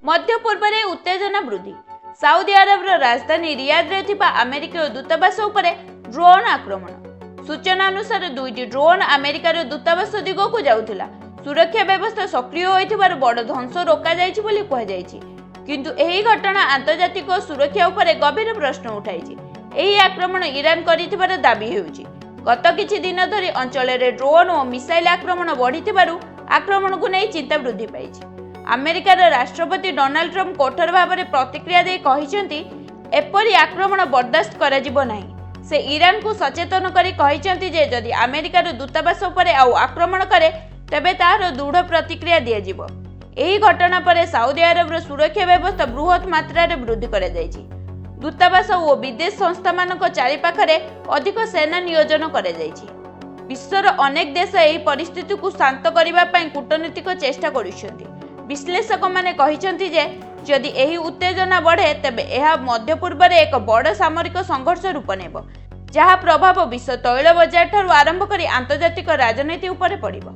मध्य पूर्व में उत्तेजना वृद्धि। साउदी अरब राजधानी रियाद रे थिबा अमेरिका दूतावास उपरे ड्रोन आक्रमण। सूचना अनुसार दुईटी ड्रोन अमेरिकार दूतावास दिग को जाउथिला। सुरक्षा व्यवस्था सक्रिय होइथिबार बड़ ध्वंस रोका जाइछि बोली कहा जाइछि, किंतु एही घटना आंतर्जातिक सुरक्षा उपरे गंभीर प्रश्न उठाइछि। एही आक्रमण ईरान करिथिबार दाबी हेउछि। गत किछि दिन धरि अंचल रे ड्रोन और मिसाइल आक्रमण बढ़िथिबारु आक्रमण को नै चिंता वृद्धि पाइछि। अमेरिकार राष्ट्रपति डोनाल्ड ट्रम्प कठोर भाव में प्रतिक्रिया दे कहिसेंति एपरि आक्रमण बर्दाश्त करा जिवो नाही। से ईरान को सचेतन करी कहिसेंति जे जदि अमेरिकार दूतावास उपरे आउ आक्रमण करे तबे तार दृढ़ प्रतिक्रिया दिया जिवो। एही घटना पर साउदी अरब सुरक्षा व्यवस्था बृहत मात्रा रे वृद्धि करा जायछि। दूतावास और विदेश संस्था मानक चारि पाखरे अधिक सेना नियोजन करा जायछि। विश्वर अनेक देश एही परिस्थिति को शांत करिबा पई कूटनीतिक चेष्टा करुछन्ति। विश्लेषक माने कहिसंति जे जदि एही उत्तेजना बढ़े तेबे एहा मध्य पूर्व रे एक बड़ सामरिक संघर्ष रूप नेब, जहा प्रभाव विश्व तैल बजार ठारू आरंभ करी आंतर्जातिक राजनीति उपरे पड़िबो।